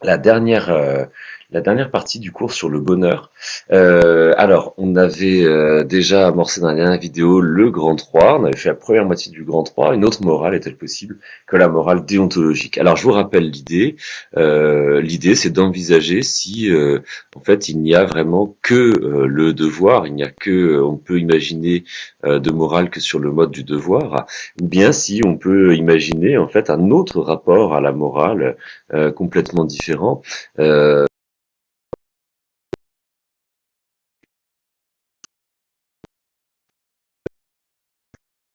la dernière, euh, la dernière partie du cours sur le bonheur. Alors, on avait déjà amorcé dans la dernière vidéo le grand 3, on avait fait la première moitié du grand 3. Une autre morale est-elle possible que la morale déontologique? Alors, je vous rappelle l'idée. L'idée, c'est d'envisager si, en fait, il n'y a vraiment que le devoir, il n'y a que, on peut imaginer de morale que sur le mode du devoir, ou bien si on peut imaginer, en fait, un autre rapport à la morale complètement différent. Euh,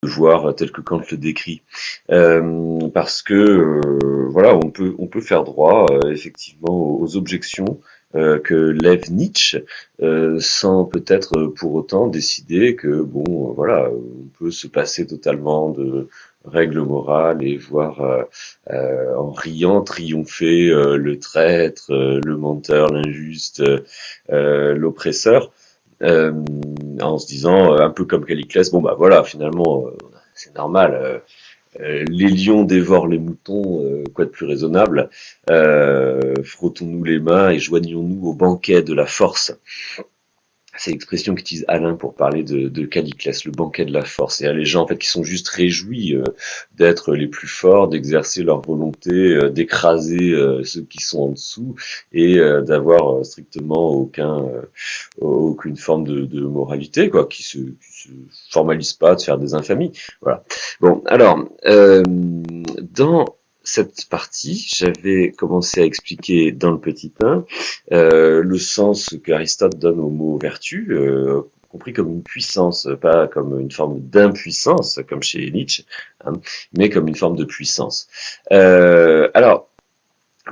Voir tel que Kant le décrit, parce que voilà, on peut faire droit effectivement aux objections que lève Nietzsche, sans peut-être pour autant décider que bon, voilà, on peut se passer totalement de règles morales et voir en riant triompher le traître, le menteur, l'injuste, l'oppresseur. Euh, En se disant, un peu comme Caliclès, bon bah voilà, finalement, c'est normal, les lions dévorent les moutons, quoi de plus raisonnable, frottons-nous les mains et joignons-nous au banquet de la force. C'est l'expression qu'utilise Alain pour parler de Caliclès, le banquet de la force. C'est-à-dire les gens en fait qui sont juste réjouis d'être les plus forts, d'exercer leur volonté, d'écraser ceux qui sont en dessous et d'avoir strictement aucune forme de moralité, quoi, qui se formalise pas de faire des infamies. Voilà. Bon, alors dans cette partie, j'avais commencé à expliquer dans le petit 1 le sens qu'Aristote donne au mot vertu, compris comme une puissance, pas comme une forme d'impuissance, comme chez Nietzsche, hein, mais comme une forme de puissance. Alors,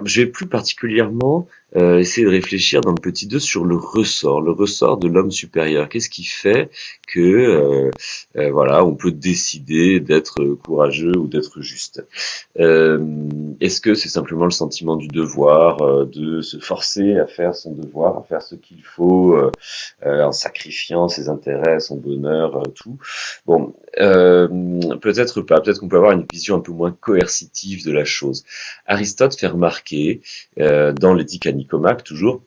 je vais plus particulièrement essayer de réfléchir dans le petit 2 sur le ressort de l'homme supérieur. Qu'est-ce qui fait que voilà, on peut décider d'être courageux ou d'être juste? Euh, Est-ce que c'est simplement le sentiment du devoir, de se forcer à faire son devoir, à faire ce qu'il faut, en sacrifiant ses intérêts, son bonheur, tout? Bon, peut-être pas. Peut-être qu'on peut avoir une vision un peu moins coercitive de la chose. Aristote fait remarquer, dans l'éthique à Nicomaque toujours,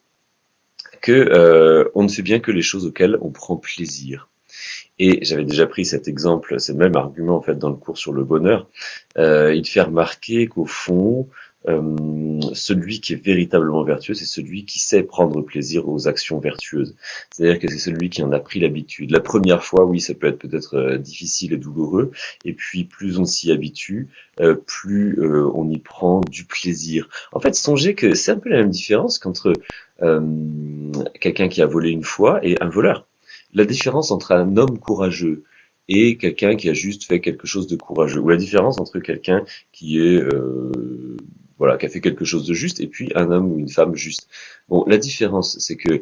que on ne fait bien que les choses auxquelles on prend plaisir. Et j'avais déjà pris cet exemple, c'est le même argument en fait dans le cours sur le bonheur. Il fait remarquer qu'au fond, celui qui est véritablement vertueux, c'est celui qui sait prendre plaisir aux actions vertueuses. C'est-à-dire que c'est celui qui en a pris l'habitude. La première fois, oui, ça peut être peut-être difficile et douloureux, et puis plus on s'y habitue, plus on y prend du plaisir. En fait, songez que c'est un peu la même différence qu'entre euh, quelqu'un qui a volé une fois et un voleur. La différence entre un homme courageux et quelqu'un qui a juste fait quelque chose de courageux, ou la différence entre quelqu'un qui est voilà, qui a fait quelque chose de juste, et puis un homme ou une femme juste. Bon, la différence, c'est que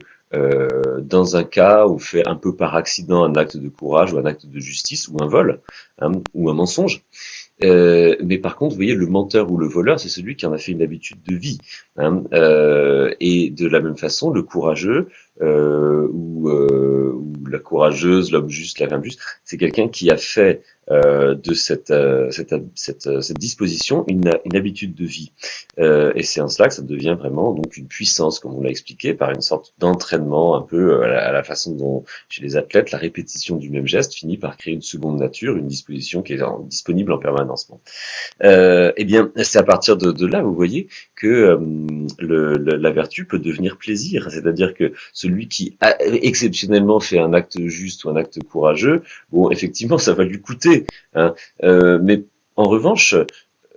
dans un cas, on fait un peu par accident un acte de courage ou un acte de justice ou un vol, hein, ou un mensonge. Mais par contre, vous voyez, le menteur ou le voleur, c'est celui qui en a fait une habitude de vie, hein. Et de la même façon, le courageux ou la courageuse, l'homme juste, la femme juste, c'est quelqu'un qui a fait de cette disposition une habitude de vie. Et c'est en cela que ça devient vraiment donc une puissance, comme on l'a expliqué, par une sorte d'entraînement un peu à la façon dont chez les athlètes, la répétition du même geste finit par créer une seconde nature, une disposition qui est disponible en permanence. Bon. Eh bien, c'est à partir de là, vous voyez, que la vertu peut devenir plaisir. C'est-à-dire que celui qui a exceptionnellement fait un acte juste ou un acte courageux, bon, effectivement, ça va lui coûter, hein, mais en revanche,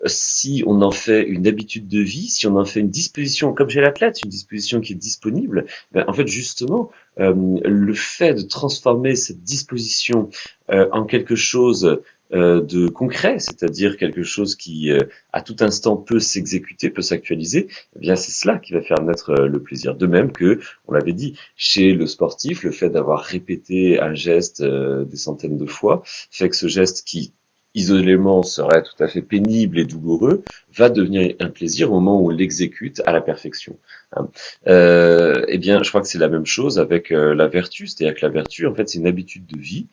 si on en fait une habitude de vie, si on en fait une disposition, comme chez l'athlète, une disposition qui est disponible, ben, en fait, justement, le fait de transformer cette disposition en quelque chose de concret, c'est-à-dire quelque chose qui, à tout instant, peut s'exécuter, peut s'actualiser, eh bien, c'est cela qui va faire naître le plaisir. De même que, on l'avait dit, chez le sportif, le fait d'avoir répété un geste des centaines de fois fait que ce geste qui isolément serait tout à fait pénible et douloureux, va devenir un plaisir au moment où on l'exécute à la perfection. Hein. Eh bien, je crois que c'est la même chose avec la vertu, c'est-à-dire que la vertu, en fait, c'est une habitude de vie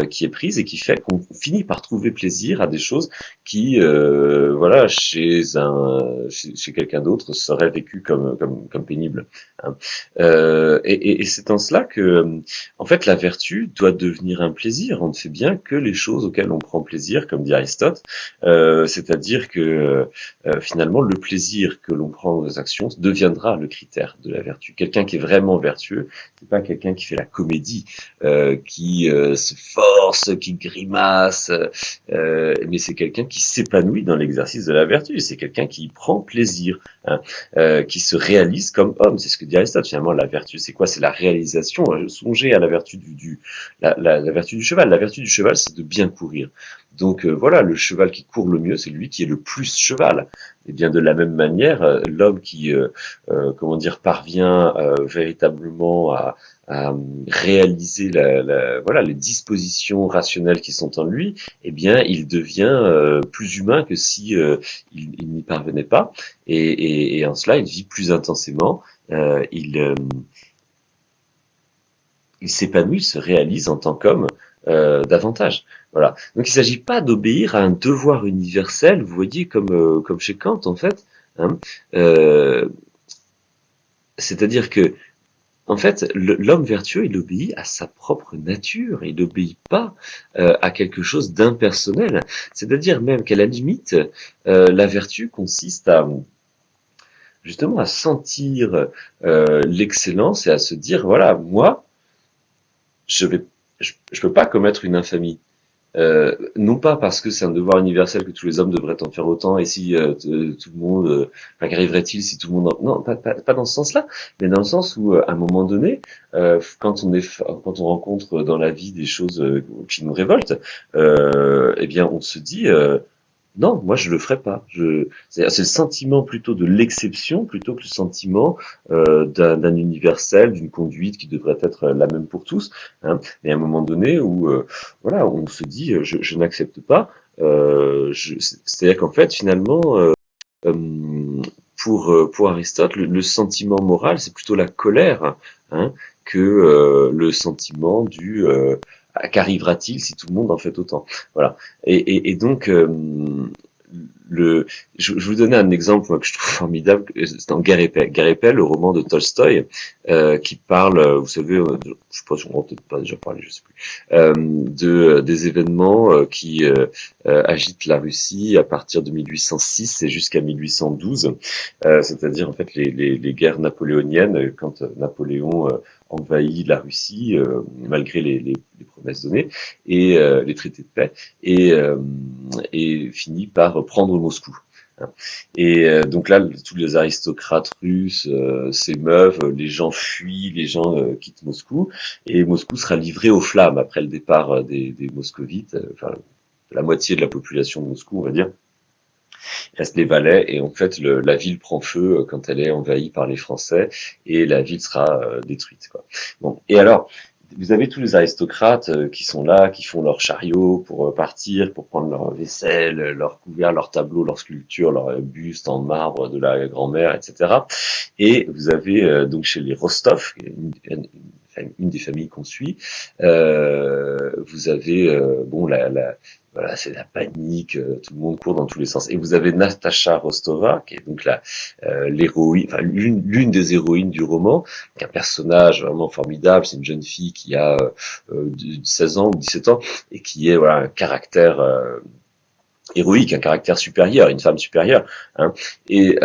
qui est prise et qui fait qu'on finit par trouver plaisir à des choses qui, voilà, chez quelqu'un d'autre seraient vécues comme pénibles. Hein. Et c'est en cela que, en fait, la vertu doit devenir un plaisir. On ne fait bien que les choses auxquelles on prend plaisir, comme dit Aristote, c'est-à-dire que finalement, le plaisir que l'on prend dans les actions deviendra le critère de la vertu. Quelqu'un qui est vraiment vertueux, c'est pas quelqu'un qui fait la comédie, qui se force, qui grimace, mais c'est quelqu'un qui s'épanouit dans l'exercice de la vertu. C'est quelqu'un qui prend plaisir, hein, qui se réalise comme homme. C'est ce que dit Aristote. Finalement, la vertu, c'est quoi? C'est la réalisation. Songez à la vertu la vertu du cheval. La vertu du cheval, c'est de bien courir. Donc voilà, le cheval qui court le mieux, c'est lui qui est le plus cheval. Et bien de la même manière, l'homme qui, comment dire, parvient véritablement à réaliser voilà, les dispositions rationnelles qui sont en lui, eh bien, il devient plus humain que si il n'y parvenait pas. Et en cela, il vit plus intensément. Il s'épanouit, il se réalise en tant qu'homme davantage. Voilà. Donc il ne s'agit pas d'obéir à un devoir universel, vous voyez, comme chez Kant en fait. Hein. Euh, C'est-à-dire que en fait, l'homme vertueux, il obéit à sa propre nature, il n'obéit pas à quelque chose d'impersonnel. C'est-à-dire même qu'à la limite, la vertu consiste à justement à sentir l'excellence et à se dire voilà, moi, je peux pas commettre une infamie. Non pas parce que c'est un devoir universel que tous les hommes devraient en faire autant et si tout le monde, enfin, qu'arriverait-il si tout le monde non, pas dans ce sens-là, mais dans le sens où à un moment donné, quand on rencontre dans la vie des choses qui nous révoltent, eh bien on se dit non, moi je le ferai pas. C'est le sentiment plutôt de l'exception plutôt que le sentiment d'un universel, d'une conduite qui devrait être la même pour tous. Hein. Et à un moment donné où voilà, on se dit je n'accepte pas. C'est-à-dire qu'en fait finalement pour Aristote, le sentiment moral c'est plutôt la colère hein, que le sentiment du qu'arrivera-t-il si tout le monde en fait autant. Voilà. Et donc je vais vous donner un exemple moi, que je trouve formidable, c'est dans Guerre et Paix. Guerre et Paix, le roman de Tolstoï, qui parle, vous savez, je sais pas, on va peut-être pas déjà parlé, je sais plus, des événements qui agitent la Russie à partir de 1806 et jusqu'à 1812, c'est-à-dire en fait les guerres napoléoniennes, quand Napoléon envahit la Russie, malgré les promesses données, et les traités de paix, et finit par prendre Moscou. Et donc là, tous les aristocrates russes s'émeuvent, les gens fuient, les gens quittent Moscou, et Moscou sera livré aux flammes après le départ des moscovites, enfin la moitié de la population de Moscou, on va dire. Il reste les valets, et en fait la ville prend feu quand elle est envahie par les Français, et la ville sera détruite. Quoi. Bon, et alors, vous avez tous les aristocrates qui sont là, qui font leur chariot pour partir, pour prendre leur vaisselle, leur couvert, leur tableau, leur sculpture, leur buste en marbre de la grand-mère, etc. Et vous avez donc chez les Rostov, une des familles qu'on suit, vous avez bon voilà, c'est la panique, tout le monde court dans tous les sens. Et vous avez Natasha Rostova, qui est donc l'héroïne, enfin l'une des héroïnes du roman, qui est un personnage vraiment formidable. C'est une jeune fille qui a 16 ans ou 17 ans et qui est voilà un caractère héroïque, un caractère supérieur, une femme supérieure. Hein. Et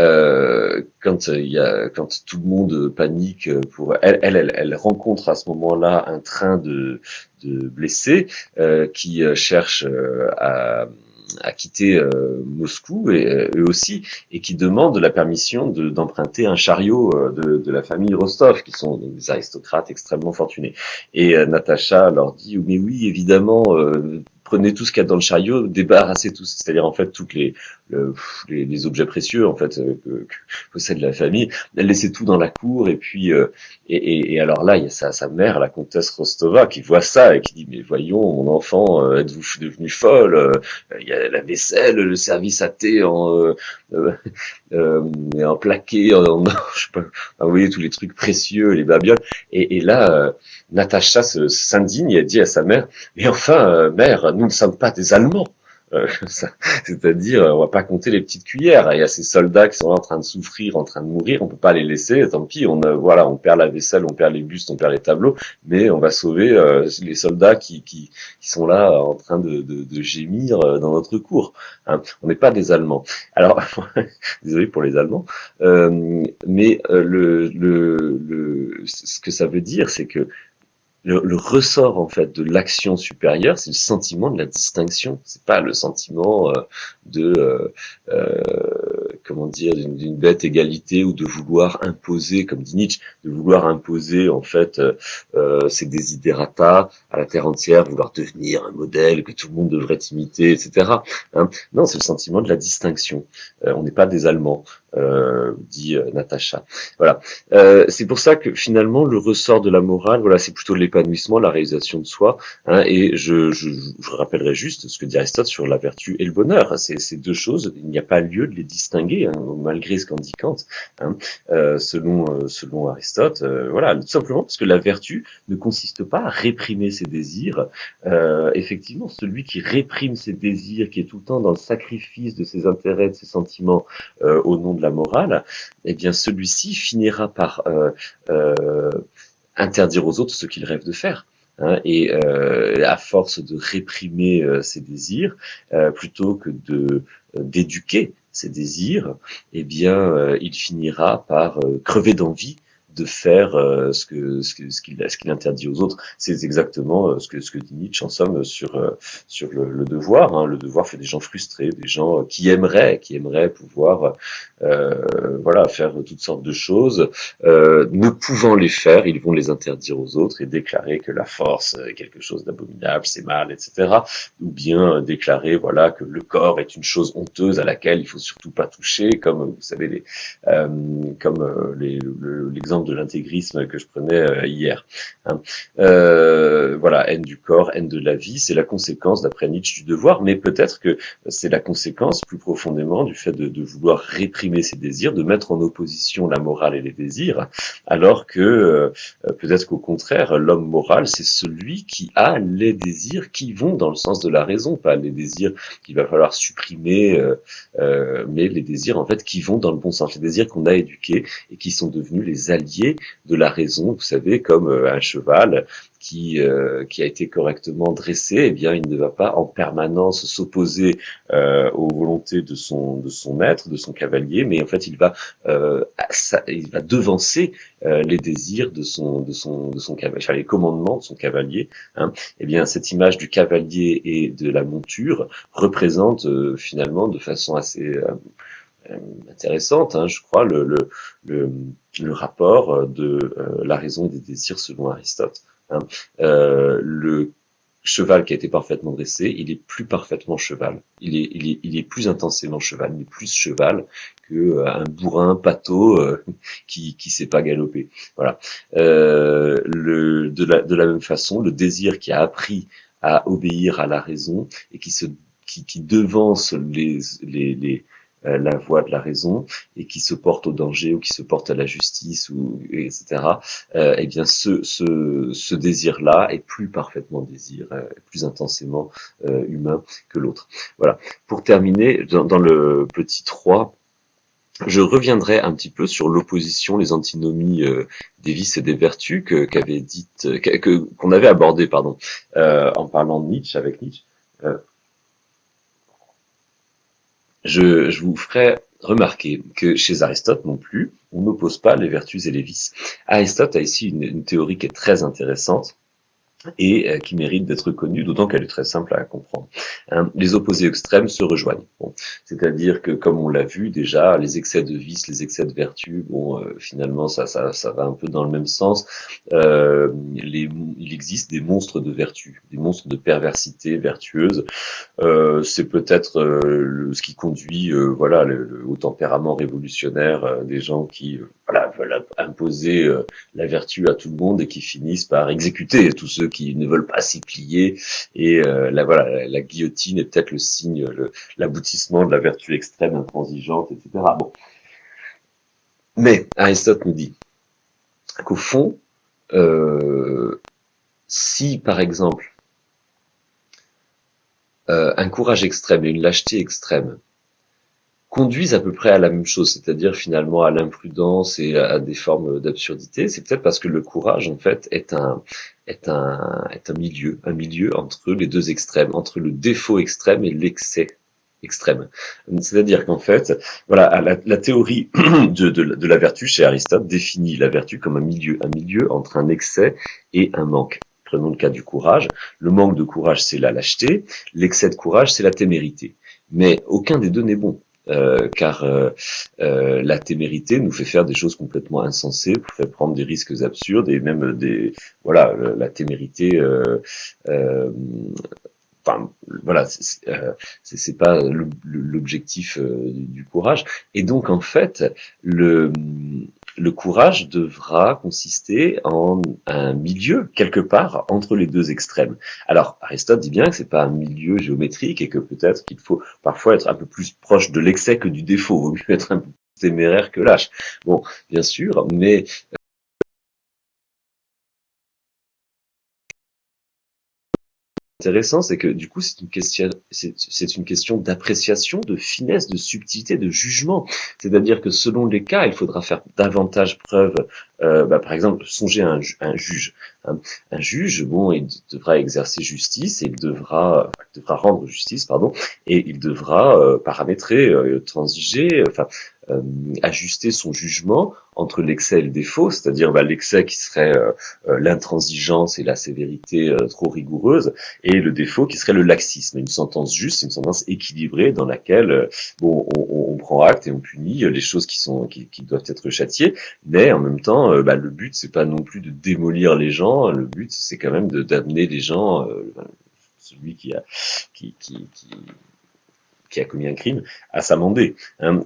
quand tout le monde panique pour elle rencontre à ce moment-là un train de blessés qui cherchent à quitter Moscou et eux aussi et qui demandent la permission d'emprunter un chariot de la famille Rostov qui sont donc des aristocrates extrêmement fortunés et Natacha leur dit mais oui évidemment prenez tout ce qu'il y a dans le chariot, débarrassez tout, c'est-à-dire en fait toutes les objets précieux en fait que possède la famille, laissez tout dans la cour et puis et alors là il y a sa mère, la comtesse Rostova, qui voit ça et qui dit mais voyons mon enfant, êtes-vous devenu folle, il y a la vaisselle, le service à thé euh, et en plaqué, je sais pas, vous voyez tous les trucs précieux, les babioles. Et là, Natacha s'indigne et elle dit à sa mère, mais enfin, mère, nous ne sommes pas des Allemands. C'est-à-dire, on va pas compter les petites cuillères. Il y a ces soldats qui sont là en train de souffrir, en train de mourir. On peut pas les laisser. Tant pis. Voilà, on perd la vaisselle, on perd les bustes, on perd les tableaux, mais on va sauver les soldats qui sont là en train de gémir dans notre cour. Hein. On n'est pas des Allemands. Alors, désolé pour les Allemands, mais ce que ça veut dire, c'est que le ressort en fait de l'action supérieure, c'est le sentiment de la distinction. C'est pas le sentiment de comment dire d'une bête égalité ou de vouloir imposer, comme dit Nietzsche, de vouloir imposer en fait ses desiderata à la terre entière, vouloir devenir un modèle que tout le monde devrait imiter, etc. Hein, non, c'est le sentiment de la distinction. On n'est pas des Allemands, dit Natacha. Voilà. C'est pour ça que finalement le ressort de la morale, voilà, c'est plutôt l'épanouissement, la réalisation de soi. Hein, et je rappellerai juste ce que dit Aristote sur la vertu et le bonheur. C'est deux choses. Il n'y a pas lieu de les distinguer, hein, malgré ce qu'en dit Kant. Hein, selon Aristote, voilà, tout simplement parce que la vertu ne consiste pas à réprimer ses désirs. Effectivement, celui qui réprime ses désirs, qui est tout le temps dans le sacrifice de ses intérêts, de ses sentiments au nom de la morale, eh bien celui-ci finira par interdire aux autres ce qu'il rêve de faire. Hein, et à force de réprimer ses désirs, plutôt que d'éduquer ses désirs, eh bien il finira par crever d'envie de faire ce qu'il interdit aux autres. C'est exactement ce que dit Nietzsche en somme sur le devoir. Hein. Le devoir fait des gens frustrés, des gens qui aimeraient pouvoir voilà, faire toutes sortes de choses. Ne pouvant les faire, ils vont les interdire aux autres et déclarer que la force est quelque chose d'abominable, c'est mal, etc. Ou bien déclarer voilà que le corps est une chose honteuse à laquelle il faut surtout pas toucher, comme vous savez l'exemple de l'intégrisme que je prenais hier. Hein. Voilà, haine du corps, haine de la vie, c'est la conséquence, d'après Nietzsche, du devoir, mais peut-être que c'est la conséquence plus profondément du fait de vouloir réprimer ses désirs, de mettre en opposition la morale et les désirs, alors que peut-être qu'au contraire, l'homme moral, c'est celui qui a les désirs qui vont dans le sens de la raison, pas les désirs qu'il va falloir supprimer, mais les désirs en fait qui vont dans le bon sens, les désirs qu'on a éduqués et qui sont devenus les alliés de la raison, vous savez, comme un cheval qui a été correctement dressé, eh bien, il ne va pas en permanence s'opposer aux volontés de son maître, de son cavalier, mais en fait, il va devancer les désirs de son cavalier, enfin, les commandements de son cavalier. Hein. Eh bien, cette image du cavalier et de la monture représente finalement de façon assez intéressante, hein, je crois, le rapport de la raison des désirs selon Aristote. Hein. Le cheval qui a été parfaitement dressé, il est plus parfaitement cheval. Il est plus intensément cheval, il est plus cheval que un bourrin pâteau qui sait pas galoper. Voilà. De la même façon, le désir qui a appris à obéir à la raison et qui devance la voie de la raison et qui se porte au danger ou qui se porte à la justice ou etc. Eh bien ce désir-là est plus parfaitement plus intensément humain que l'autre. Voilà. Pour terminer, dans le petit 3, je reviendrai un petit peu sur l'opposition, les antinomies des vices et des vertus qu'on avait abordé, pardon, en parlant de Nietzsche avec Nietzsche. Je vous ferai remarquer que chez Aristote non plus, on n'oppose pas les vertus et les vices. Aristote a ici une théorie qui est très intéressante et qui mérite d'être connue, d'autant qu'elle est très simple à comprendre. Hein, les opposés extrêmes se rejoignent. Bon, c'est-à-dire que, comme on l'a vu déjà, les excès de vice, les excès de vertu, bon, finalement, ça va un peu dans le même sens. Il existe des monstres de vertu, des monstres de perversité vertueuse. C'est peut-être ce qui conduit, voilà, au tempérament révolutionnaire des gens qui, voilà, veulent imposer la vertu à tout le monde et qui finissent par exécuter tous ceux qui ne veulent pas s'y plier. Et voilà, la guillotine est peut-être le signe, l'aboutissement de la vertu extrême, intransigeante, etc. Bon. Mais Aristote nous dit qu'au fond, si par exemple un courage extrême et une lâcheté extrême conduisent à peu près à la même chose, c'est-à-dire finalement à l'imprudence et à des formes d'absurdité, c'est peut-être parce que le courage en fait est un milieu entre les deux extrêmes, entre le défaut extrême et l'excès extrême. C'est-à-dire qu'en fait, voilà, la théorie de la vertu chez Aristote définit la vertu comme un milieu entre un excès et un manque. Prenons le cas du courage. Le manque de courage, c'est la lâcheté. L'excès de courage, c'est la témérité. Mais aucun des deux n'est bon. Car la témérité nous fait faire des choses complètement insensées, nous fait prendre des risques absurdes et même voilà, la témérité enfin voilà, c'est pas l'objectif du courage. Et donc en fait, le courage devra consister en un milieu quelque part entre les deux extrêmes. Alors Aristote dit bien que c'est pas un milieu géométrique et que peut-être qu'il faut parfois être un peu plus proche de l'excès que du défaut. Il vaut mieux être un peu plus téméraire que lâche. Bon, bien sûr, mais intéressant, c'est que du coup, c'est une question d'appréciation, de finesse, de subtilité, de jugement. C'est-à-dire que selon les cas, il faudra faire davantage preuve. Par exemple, songez à un juge. Hein. Un juge, bon, il devra exercer justice et il devra rendre justice, pardon, et il devra paramétrer, transiger, ajuster son jugement entre l'excès et le défaut, c'est-à-dire l'excès qui serait l'intransigeance et la sévérité trop rigoureuse, et le défaut qui serait le laxisme, une sentence juste, une sentence équilibrée dans laquelle on prend acte et on punit les choses qui doivent être châtiées, mais en même temps le but c'est pas non plus de démolir les gens, le but c'est quand même d'amener les gens, celui qui a commis un crime à s'amender. Hein.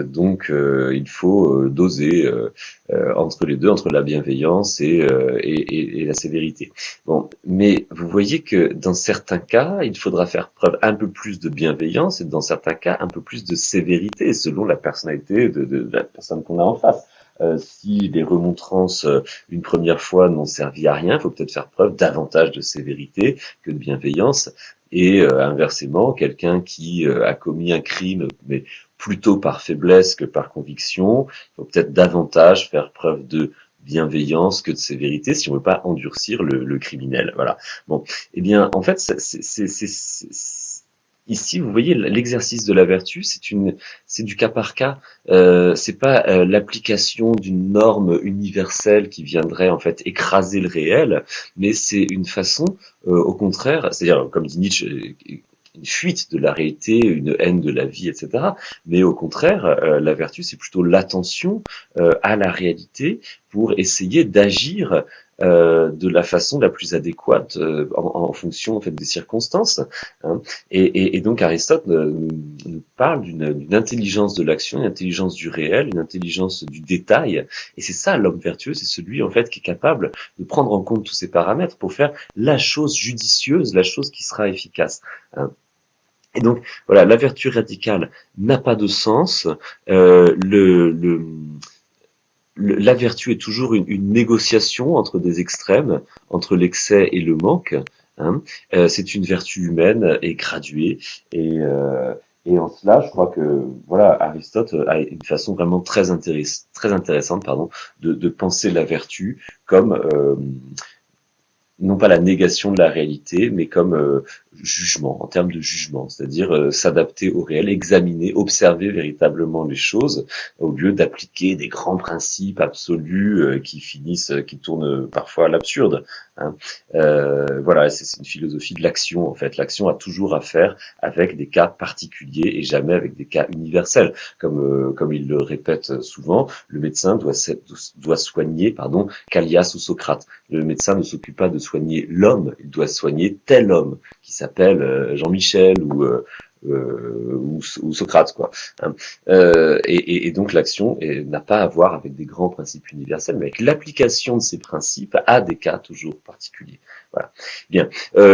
Donc il faut doser entre les deux, entre la bienveillance et la sévérité. Bon, mais vous voyez que dans certains cas, il faudra faire preuve un peu plus de bienveillance et dans certains cas un peu plus de sévérité selon la personnalité de la personne qu'on a en face. Si les remontrances une première fois n'ont servi à rien, il faut peut-être faire preuve davantage de sévérité que de bienveillance. Et inversement, quelqu'un qui a commis un crime, mais plutôt par faiblesse que par conviction, il faut peut-être davantage faire preuve de bienveillance que de sévérité si on veut pas endurcir le criminel. Voilà. Bon, eh bien, en fait, ici, vous voyez, l'exercice de la vertu, c'est du cas par cas. C'est pas l'application d'une norme universelle qui viendrait en fait écraser le réel, mais c'est une façon, au contraire, c'est-à-dire comme dit Nietzsche, une fuite de la réalité, une haine de la vie, etc. Mais au contraire, la vertu, c'est plutôt l'attention à la réalité pour essayer d'agir de la façon la plus adéquate en fonction en fait des circonstances. Hein. Et donc Aristote nous parle d'une intelligence de l'action, une intelligence du réel, une intelligence du détail. Et c'est ça l'homme vertueux, c'est celui en fait qui est capable de prendre en compte tous ces paramètres pour faire la chose judicieuse, la chose qui sera efficace. Hein. Et donc, voilà, la vertu radicale n'a pas de sens. La vertu est toujours une négociation entre des extrêmes, entre l'excès et le manque. Hein. C'est une vertu humaine et graduée. Et en cela, je crois que voilà, Aristote a une façon vraiment très intéressante, de penser la vertu comme non pas la négation de la réalité, mais comme jugement, en termes de jugement, c'est-à-dire s'adapter au réel, examiner, observer véritablement les choses, au lieu d'appliquer des grands principes absolus qui tournent parfois à l'absurde. Hein. Voilà, c'est une philosophie de l'action, en fait. L'action a toujours à faire avec des cas particuliers et jamais avec des cas universels. Comme il le répète souvent, le médecin doit soigner, Callias ou Socrate. Le médecin ne s'occupe pas de soigner l'homme, il doit soigner tel homme qui s'appelle Jean-Michel ou ou Socrate, quoi. Hein. Et donc l'action n'a pas à voir avec des grands principes universels, mais avec l'application de ces principes à des cas toujours particuliers. Voilà. Bien,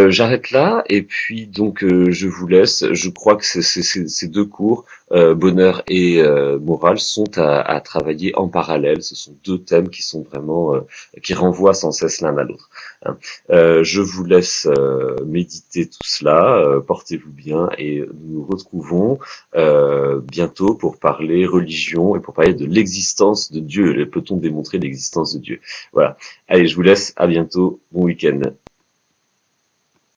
j'arrête là et puis donc je vous laisse. Je crois que ces deux cours, bonheur et morale, sont à travailler en parallèle. Ce sont deux thèmes qui sont vraiment qui renvoient sans cesse l'un à l'autre. Hein. Je vous laisse méditer tout cela. Portez-vous bien et nous nous retrouvons bientôt pour parler religion et pour parler de l'existence de Dieu. Peut-on démontrer l'existence de Dieu? Voilà. Allez, je vous laisse. À bientôt. Bon week-end.